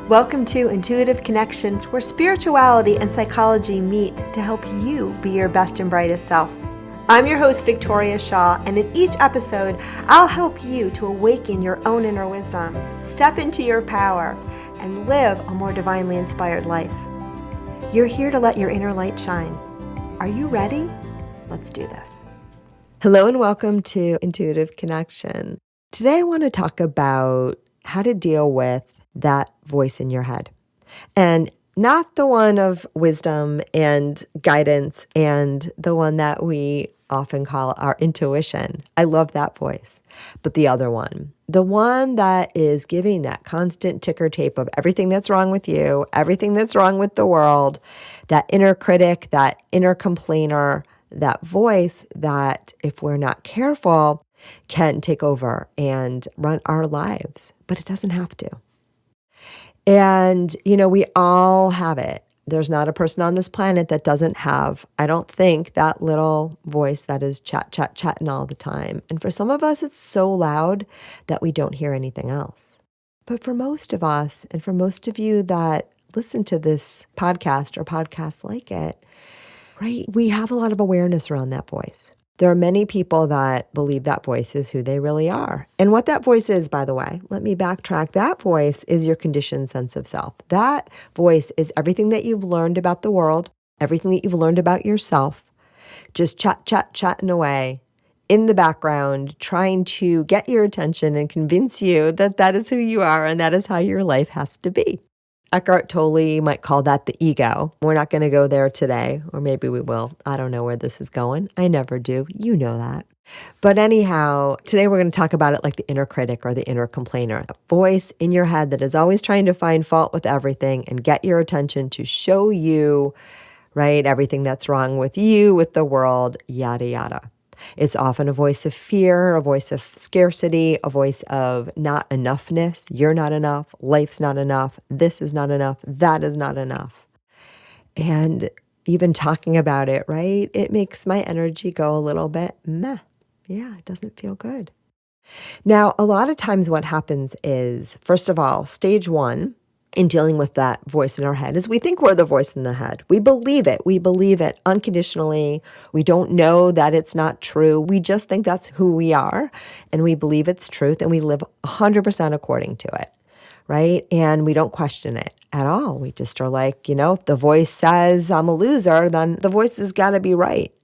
Welcome to Intuitive Connection, where spirituality and psychology meet to help you be your best and brightest self. I'm your host, Victoria Shaw, and in each episode, I'll help you to awaken your own inner wisdom, step into your power, and live a more divinely inspired life. You're here to let your inner light shine. Are you ready? Let's do this. Hello and welcome to Intuitive Connection. Today I want to talk about how to deal with that voice in your head. And not the one of wisdom and guidance and the one that we often call our intuition. I love that voice. But the other one, the one that is giving that constant ticker tape of everything that's wrong with you, everything that's wrong with the world, that inner critic, that inner complainer, that voice that, if we're not careful, can take over and run our lives. But it doesn't have to. And, we all have it. There's not a person on this planet that doesn't have, I don't think, that little voice that is chatting all the time. And for some of us, it's so loud that we don't hear anything else. But for most of us, and for most of you that listen to this podcast or podcasts like it, right, we have a lot of awareness around that voice. There are many people that believe that voice is who they really are. And what that voice is, by the way, let me backtrack. That voice is your conditioned sense of self. That voice is everything that you've learned about the world, everything that you've learned about yourself, just chatting away in the background, trying to get your attention and convince you that that is who you are and that is how your life has to be. Eckhart Tolle might call that the ego. We're not going to go there today, or maybe we will. I don't know where this is going. I never do. You know that. But anyhow, today we're going to talk about it like the inner critic or the inner complainer, a voice in your head that is always trying to find fault with everything and get your attention to show you, right, everything that's wrong with you, with the world, yada, yada. It's often a voice of fear, a voice of scarcity, a voice of not enoughness. You're not enough. Life's not enough. This is not enough. That is not enough. And even talking about it, right, it makes my energy go a little bit meh. Yeah, it doesn't feel good. Now, a lot of times what happens is, first of all, stage one in dealing with that voice in our head is we think we're the voice in the head. We believe it. We believe it unconditionally. We don't know that it's not true. We just think that's who we are, and we believe it's truth, and we live 100% according to it, right? And we don't question it at all. We just are like, if the voice says I'm a loser, then the voice has got to be right.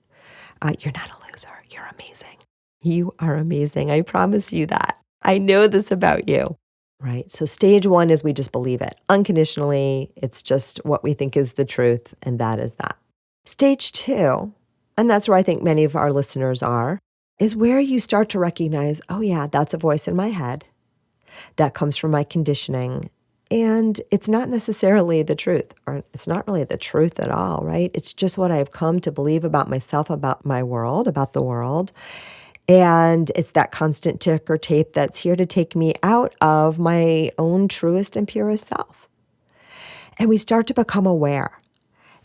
You're not a loser. You're amazing. You are amazing. I promise you that. I know this about you. Right. So stage one is we just believe it unconditionally. It's just what we think is the truth, and that is that. Stage two, and that's where I think many of our listeners are, is where you start to recognize, oh yeah, that's a voice in my head that comes from my conditioning. And it's not necessarily the truth, or it's not really the truth at all, right? It's just what I've come to believe about myself, about my world, about the world. And it's that constant ticker tape that's here to take me out of my own truest and purest self. And we start to become aware.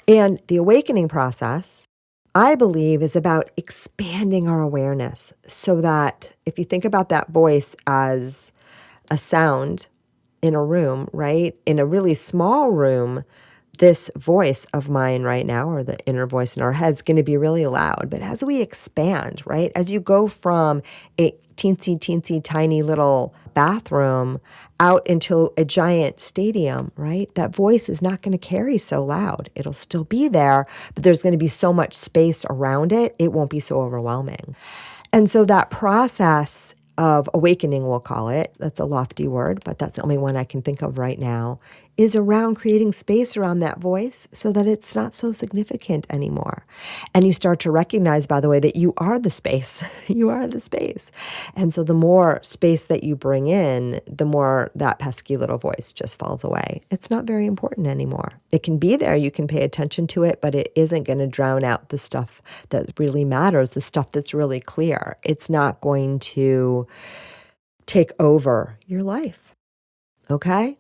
And the awakening process, I believe, is about expanding our awareness so that if you think about that voice as a sound in a room, right? In a really small room, this voice of mine right now, or the inner voice in our head, is going to be really loud. But as we expand, right, as you go from a teensy, tiny little bathroom out into a giant stadium, right, that voice is not going to carry so loud. It'll still be there, but there's going to be so much space around it, it won't be so overwhelming. And so that process of awakening, we'll call it, that's a lofty word, but that's the only one I can think of right now, is around creating space around that voice so that it's not so significant anymore. And you start to recognize, by the way, that you are the space. You are the space. And so the more space that you bring in, the more that pesky little voice just falls away. It's not very important anymore. It can be there, you can pay attention to it, but it isn't going to drown out the stuff that really matters, the stuff that's really clear. It's not going to take over your life. Okay?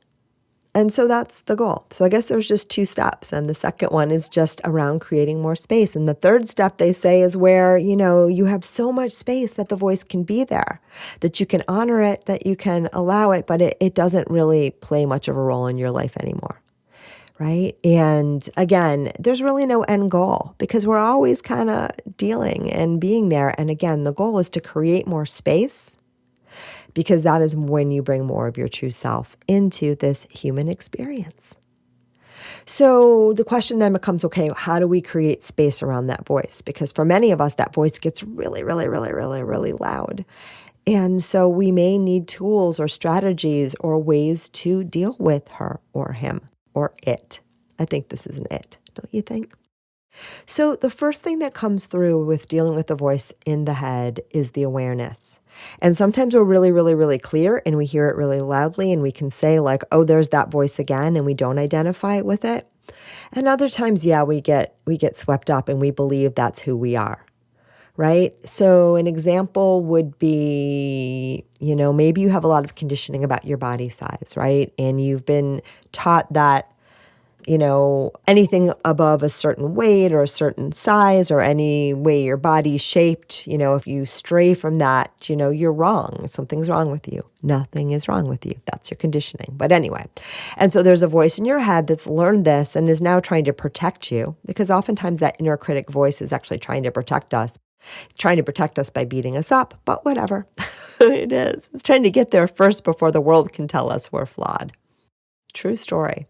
And so that's the goal. So I guess there's just 2 steps. And the second one is just around creating more space. And the third step, they say, is where, you have so much space that the voice can be there, that you can honor it, that you can allow it, but it doesn't really play much of a role in your life anymore. Right? And again, there's really no end goal because we're always kind of dealing and being there. And again, the goal is to create more space, because that is when you bring more of your true self into this human experience. So the question then becomes, okay, how do we create space around that voice? Because for many of us, that voice gets really, really, really, really, really loud. And so we may need tools or strategies or ways to deal with her or him or it. I think this is an it, don't you think? So the first thing that comes through with dealing with the voice in the head is the awareness. And sometimes we're really, really, really clear and we hear it really loudly and we can say like, oh, there's that voice again, and we don't identify with it. And other times, we get swept up and we believe that's who we are, right? So an example would be, maybe you have a lot of conditioning about your body size, right? And you've been taught that anything above a certain weight or a certain size or any way your body's shaped, if you stray from that, you're wrong. Something's wrong with you. Nothing is wrong with you. That's your conditioning. But anyway, and so there's a voice in your head that's learned this and is now trying to protect you, because oftentimes that inner critic voice is actually trying to protect us. It's trying to protect us by beating us up, but whatever. It is. It's trying to get there first before the world can tell us we're flawed. True story.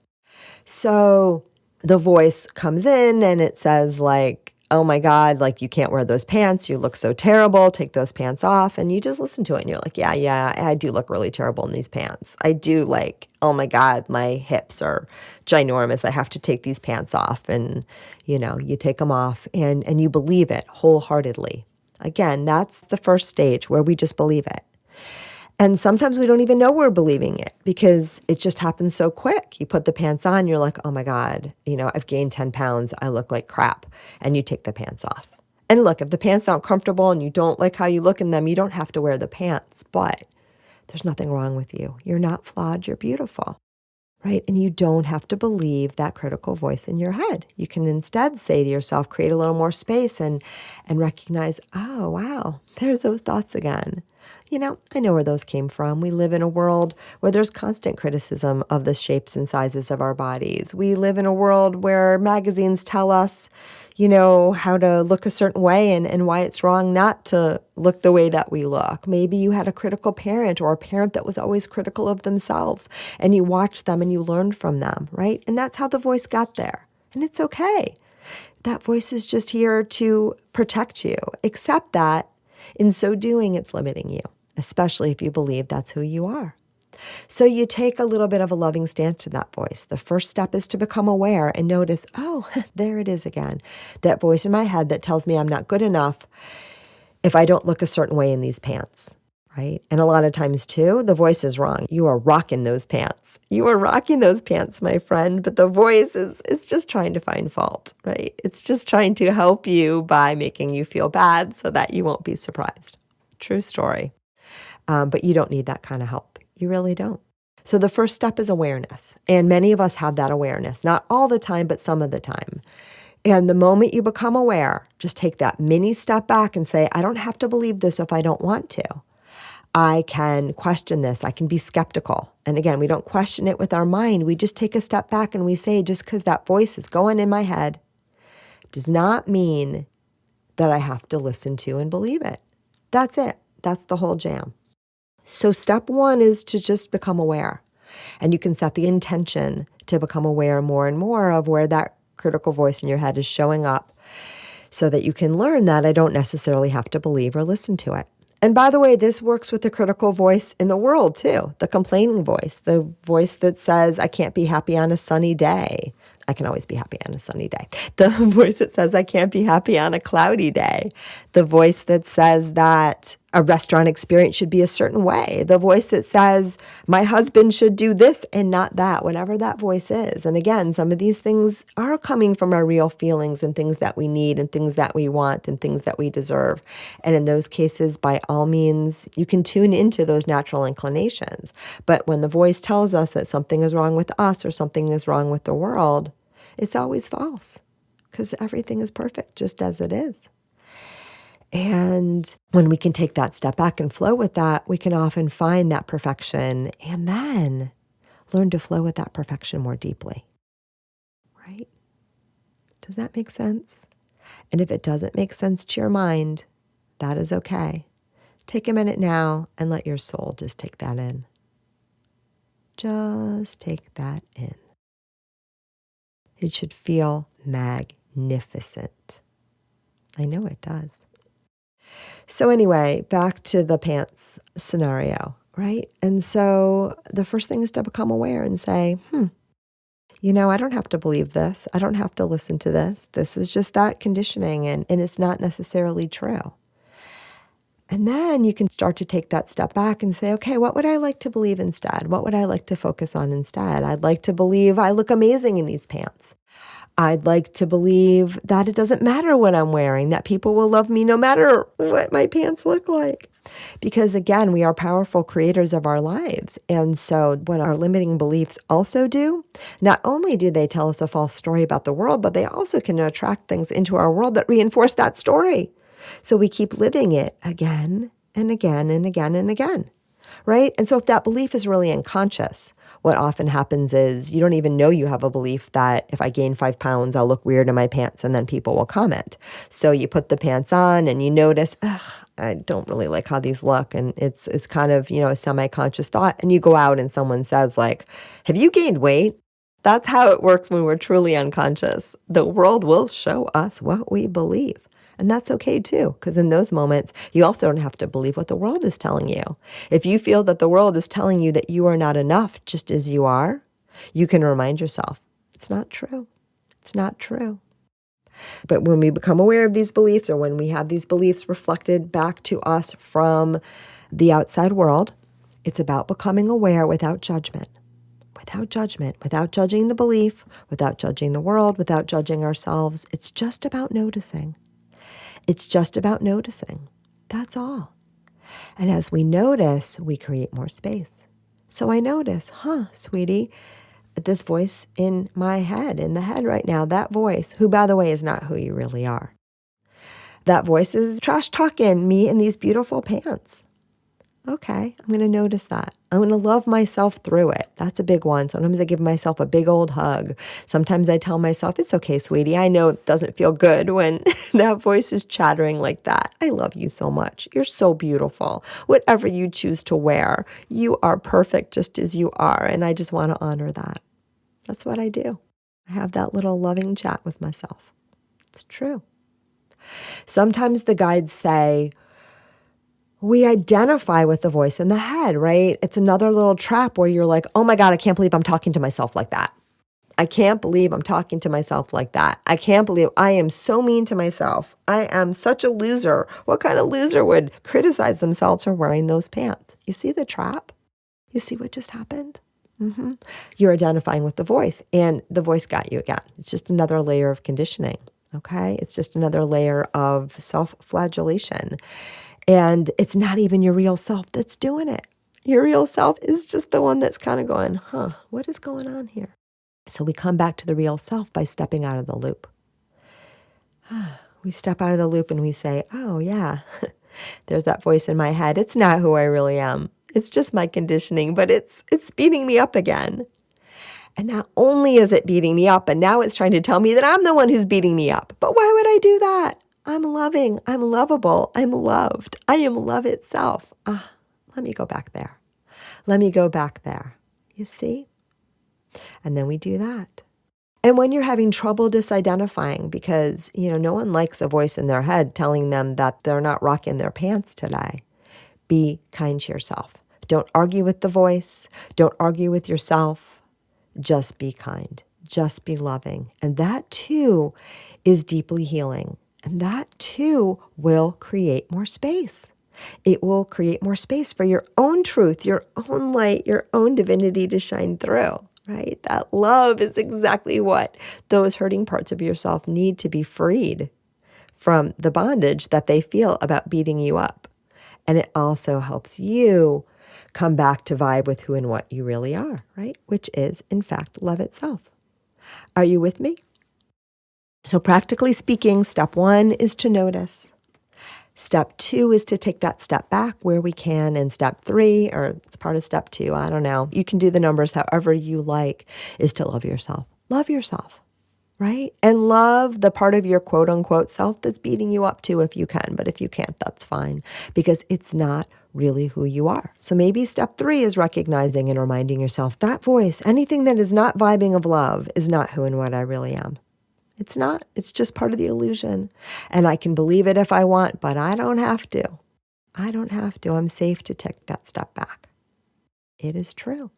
So the voice comes in and it says like, oh my God, like you can't wear those pants. You look so terrible. Take those pants off. And you just listen to it and you're like, yeah, I do look really terrible in these pants. I do like, oh my God, my hips are ginormous. I have to take these pants off. And, you take them off and you believe it wholeheartedly. Again, that's the first stage where we just believe it. And sometimes we don't even know we're believing it because it just happens so quick. You put the pants on, you're like, oh my God, I've gained 10 pounds. I look like crap. And you take the pants off. And look, if the pants aren't comfortable and you don't like how you look in them, you don't have to wear the pants. But there's nothing wrong with you. You're not flawed. You're beautiful. Right? And you don't have to believe that critical voice in your head. You can instead say to yourself, create a little more space and recognize, oh, wow, there's those thoughts again. I know where those came from. We live in a world where there's constant criticism of the shapes and sizes of our bodies. We live in a world where magazines tell us, how to look a certain way and why it's wrong not to look the way that we look. Maybe you had a critical parent or a parent that was always critical of themselves and you watched them and you learned from them, right? And that's how the voice got there. And it's okay. That voice is just here to protect you. Accept that in so doing, it's limiting you, especially if you believe that's who you are. So you take a little bit of a loving stance to that voice. The first step is to become aware and notice, oh, there it is again. That voice in my head that tells me I'm not good enough if I don't look a certain way in these pants, right? And a lot of times too, the voice is wrong. You are rocking those pants. You are rocking those pants, my friend. But the voice it's just trying to find fault, right? It's just trying to help you by making you feel bad so that you won't be surprised. True story. But you don't need that kind of help. You really don't. So the first step is awareness. And many of us have that awareness, not all the time, but some of the time. And the moment you become aware, just take that mini step back and say, I don't have to believe this if I don't want to. I can question this. I can be skeptical. And again, we don't question it with our mind. We just take a step back and we say, just because that voice is going in my head does not mean that I have to listen to and believe it. That's it. That's the whole jam. So step one is to just become aware. And you can set the intention to become aware more and more of where that critical voice in your head is showing up so that you can learn that I don't necessarily have to believe or listen to it. And by the way, this works with the critical voice in the world too, the complaining voice, the voice that says, I can't be happy on a sunny day. I can always be happy on a sunny day. The voice that says, I can't be happy on a cloudy day. The voice that says that a restaurant experience should be a certain way. The voice that says, my husband should do this and not that, whatever that voice is. And again, some of these things are coming from our real feelings and things that we need and things that we want and things that we deserve. And in those cases, by all means, you can tune into those natural inclinations. But when the voice tells us that something is wrong with us or something is wrong with the world, it's always false because everything is perfect just as it is. And when we can take that step back and flow with that, we can often find that perfection and then learn to flow with that perfection more deeply. Right? Does that make sense? And if it doesn't make sense to your mind, that is okay. Take a minute now and let your soul just take that in. Just take that in. It should feel magnificent. I know it does. So anyway, back to the pants scenario, right? And so the first thing is to become aware and say, I don't have to believe this. I don't have to listen to this. This is just that conditioning and it's not necessarily true. And then you can start to take that step back and say, okay, what would I like to believe instead? What would I like to focus on instead? I'd like to believe I look amazing in these pants. I'd like to believe that it doesn't matter what I'm wearing, that people will love me no matter what my pants look like. Because again, we are powerful creators of our lives. And so what our limiting beliefs also do, not only do they tell us a false story about the world, but they also can attract things into our world that reinforce that story. So we keep living it again and again and again and again, right? And so if that belief is really unconscious, what often happens is you don't even know you have a belief that if I gain 5 pounds, I'll look weird in my pants and then people will comment. So you put the pants on and you notice, I don't really like how these look. And it's kind of, a semi-conscious thought. And you go out and someone says like, have you gained weight? That's how it works when we're truly unconscious. The world will show us what we believe. And that's okay too, because in those moments, you also don't have to believe what the world is telling you. If you feel that the world is telling you that you are not enough just as you are, you can remind yourself, it's not true. It's not true. But when we become aware of these beliefs, or when we have these beliefs reflected back to us from the outside world, it's about becoming aware without judgment. Without judgment, without judging the belief, without judging the world, without judging ourselves. It's just about noticing. It's just about noticing. That's all. And as we notice, we create more space. So I notice, sweetie, this voice in my head, in the head right now, that voice, who by the way is not who you really are. That voice is trash talking me in these beautiful pants. Okay, I'm going to notice that. I'm going to love myself through it. That's a big one. Sometimes I give myself a big old hug. Sometimes I tell myself, it's okay, sweetie. I know it doesn't feel good when that voice is chattering like that. I love you so much. You're so beautiful. Whatever you choose to wear, you are perfect just as you are. And I just want to honor that. That's what I do. I have that little loving chat with myself. It's true. Sometimes the guides say, we identify with the voice in the head, right? It's another little trap where you're like, oh my God, I can't believe I'm talking to myself like that. I can't believe I'm talking to myself like that. I can't believe I am so mean to myself. I am such a loser. What kind of loser would criticize themselves for wearing those pants? You see the trap? You see what just happened? You're identifying with the voice, and the voice got you again. It's just another layer of conditioning, okay? It's just another layer of self-flagellation. And it's not even your real self that's doing it. Your real self is just the one that's kind of going, what is going on here? So we come back to the real self by stepping out of the loop. We step out of the loop and we say, oh yeah, there's that voice in my head. It's not who I really am. It's just my conditioning, but it's beating me up again. And not only is it beating me up, and now it's trying to tell me that I'm the one who's beating me up. But why would I do that? I'm loving, I'm lovable, I'm loved. I am love itself. Let me go back there. Let me go back there. You see? And then we do that. And when you're having trouble disidentifying, because, no one likes a voice in their head telling them that they're not rocking their pants today, be kind to yourself. Don't argue with the voice. Don't argue with yourself. Just be kind. Just be loving. And that too is deeply healing. And that too will create more space. It will create more space for your own truth, your own light, your own divinity to shine through, right? That love is exactly what those hurting parts of yourself need to be freed from the bondage that they feel about beating you up. And it also helps you come back to vibe with who and what you really are, right? Which is, in fact, love itself. Are you with me? So practically speaking, step 1 is to notice. Step 2 is to take that step back where we can. And step 3, or it's part of step 2, I don't know. You can do the numbers however you like, is to love yourself. Love yourself, right? And love the part of your quote unquote self that's beating you up too if you can. But if you can't, that's fine, because it's not really who you are. So maybe step 3 is recognizing and reminding yourself that voice, anything that is not vibing of love, is not who and what I really am. It's not. It's just part of the illusion. And I can believe it if I want, but I don't have to. I don't have to. I'm safe to take that step back. It is true.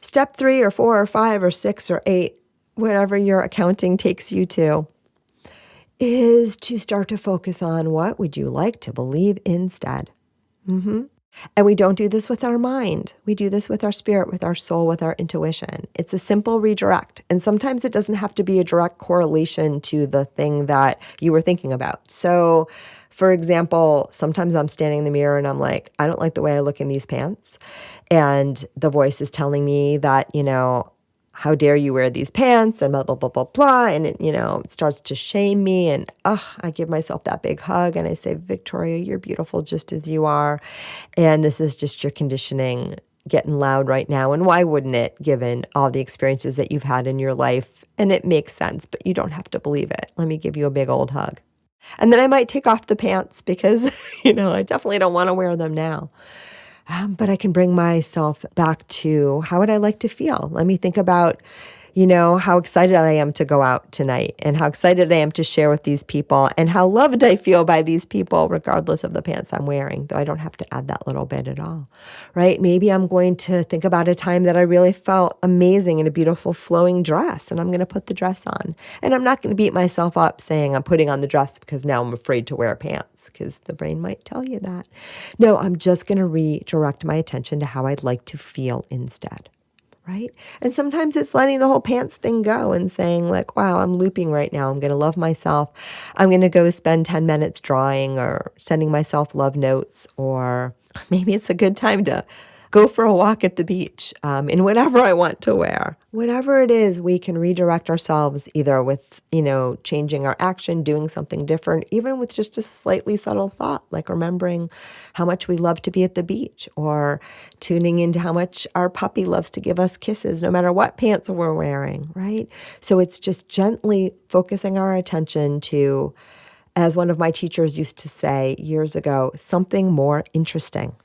Step 3 or 4 or 5 or 6 or 8, whatever your accounting takes you to, is to start to focus on what would you like to believe instead. And we don't do this with our mind. We do this with our spirit, with our soul, with our intuition. It's a simple redirect. And sometimes it doesn't have to be a direct correlation to the thing that you were thinking about. So, for example, sometimes I'm standing in the mirror and I'm like, I don't like the way I look in these pants. And the voice is telling me that, how dare you wear these pants and blah, blah, blah, blah, blah. And it starts to shame me. And I give myself that big hug and I say, Victoria, you're beautiful just as you are. And this is just your conditioning getting loud right now. And why wouldn't it, given all the experiences that you've had in your life? And it makes sense, but you don't have to believe it. Let me give you a big old hug. And then I might take off the pants because, I definitely don't want to wear them now. But I can bring myself back to how would I like to feel? Let me think about, how excited I am to go out tonight and how excited I am to share with these people and how loved I feel by these people, regardless of the pants I'm wearing, though I don't have to add that little bit at all, right? Maybe I'm going to think about a time that I really felt amazing in a beautiful flowing dress, and I'm going to put the dress on. And I'm not going to beat myself up saying I'm putting on the dress because now I'm afraid to wear pants, because the brain might tell you that. No, I'm just going to redirect my attention to how I'd like to feel instead. Right? And sometimes it's letting the whole pants thing go and saying like, wow, I'm looping right now. I'm going to love myself. I'm going to go spend 10 minutes drawing or sending myself love notes, or maybe it's a good time to go for a walk at the beach in whatever I want to wear. Whatever it is, we can redirect ourselves either with, changing our action, doing something different, even with just a slightly subtle thought, like remembering how much we love to be at the beach, or tuning into how much our puppy loves to give us kisses, no matter what pants we're wearing, right? So it's just gently focusing our attention to, as one of my teachers used to say years ago, something more interesting.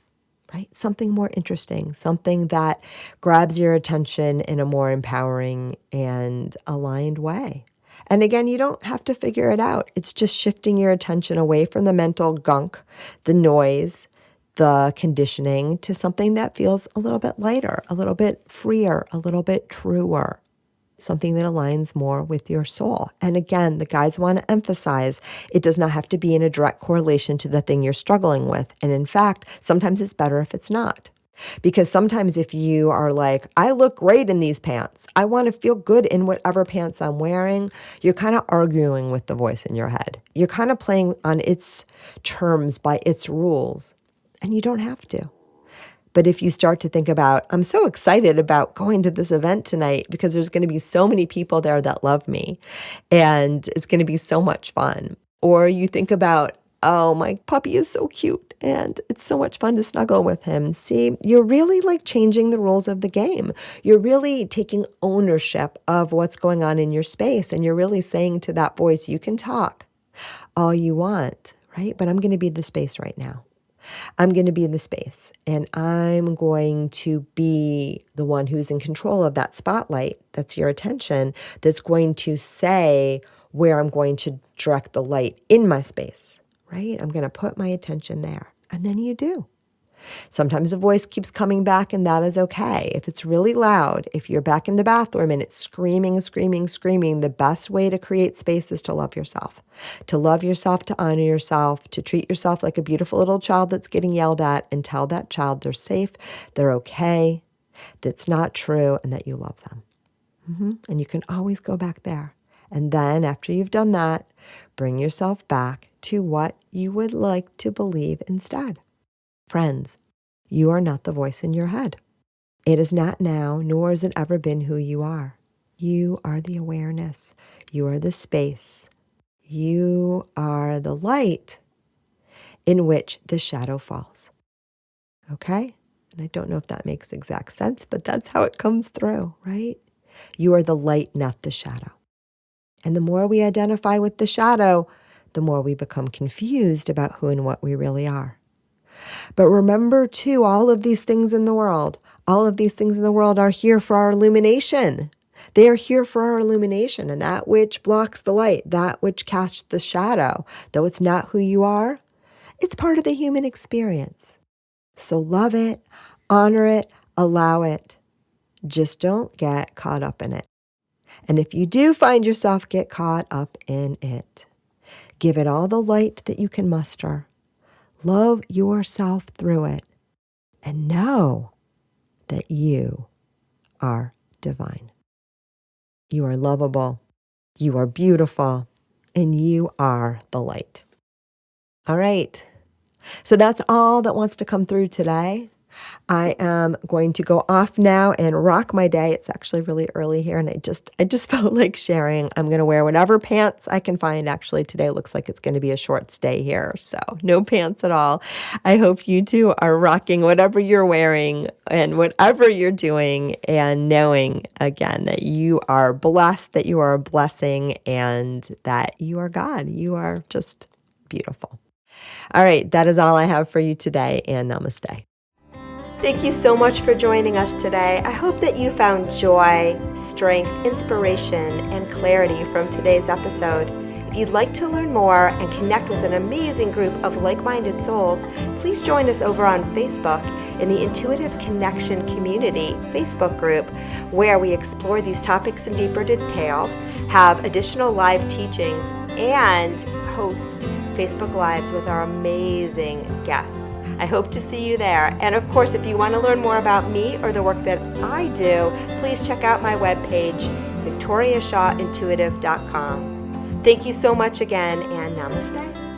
Right? Something more interesting, something that grabs your attention in a more empowering and aligned way. And again, you don't have to figure it out. It's just shifting your attention away from the mental gunk, the noise, the conditioning, to something that feels a little bit lighter, a little bit freer, a little bit truer. Something that aligns more with your soul. And again, the guides want to emphasize it does not have to be in a direct correlation to the thing you're struggling with. And in fact, sometimes it's better if it's not. Because sometimes if you are like, I look great in these pants, I want to feel good in whatever pants I'm wearing, you're kind of arguing with the voice in your head. You're kind of playing on its terms by its rules. And you don't have to. But if you start to think about, I'm so excited about going to this event tonight because there's going to be so many people there that love me and it's going to be so much fun. Or you think about, oh, my puppy is so cute and it's so much fun to snuggle with him. See, you're really like changing the rules of the game. You're really taking ownership of what's going on in your space. And you're really saying to that voice, you can talk all you want, right? But I'm going to be the space right now. I'm going to be in the space and I'm going to be the one who's in control of that spotlight. That's your attention. That's going to say where I'm going to direct the light in my space, right? I'm going to put my attention there. And then you do. Sometimes the voice keeps coming back, and that is okay. If it's really loud, if you're back in the bathroom and it's screaming, screaming, screaming, the best way to create space is to love yourself. To love yourself, to honor yourself, to treat yourself like a beautiful little child that's getting yelled at, and tell that child they're safe, they're okay, that's not true, and that you love them. And you can always go back there. And then after you've done that, bring yourself back to what you would like to believe instead. Friends, you are not the voice in your head. It is not now, nor has it ever been who you are. You are the awareness. You are the space. You are the light in which the shadow falls. Okay? And I don't know if that makes exact sense, but that's how it comes through, right? You are the light, not the shadow. And the more we identify with the shadow, the more we become confused about who and what we really are. But remember, too, all of these things in the world are here for our illumination. They are here for our illumination, and that which blocks the light, that which casts the shadow, though it's not who you are, it's part of the human experience. So love it, honor it, allow it. Just don't get caught up in it. And if you do find yourself get caught up in it, give it all the light that you can muster. Love yourself through it, and know that you are divine. You are lovable, you are beautiful, and you are the light. All right, so that's all that wants to come through today. I am going to go off now and rock my day. It's actually really early here, and I just felt like sharing. I'm going to wear whatever pants I can find. Actually, today looks like it's going to be a short stay here, so no pants at all. I hope you too are rocking whatever you're wearing and whatever you're doing, and knowing again that you are blessed, that you are a blessing, and that you are God. You are just beautiful. All right, that is all I have for you today, and namaste. Thank you so much for joining us today. I hope that you found joy, strength, inspiration, and clarity from today's episode. If you'd like to learn more and connect with an amazing group of like-minded souls, please join us over on Facebook in the Intuitive Connection Community Facebook group, where we explore these topics in deeper detail, have additional live teachings, and host Facebook Lives with our amazing guests. I hope to see you there. And of course, if you want to learn more about me or the work that I do, please check out my webpage, victoriashawintuitive.com. Thank you so much again, and namaste.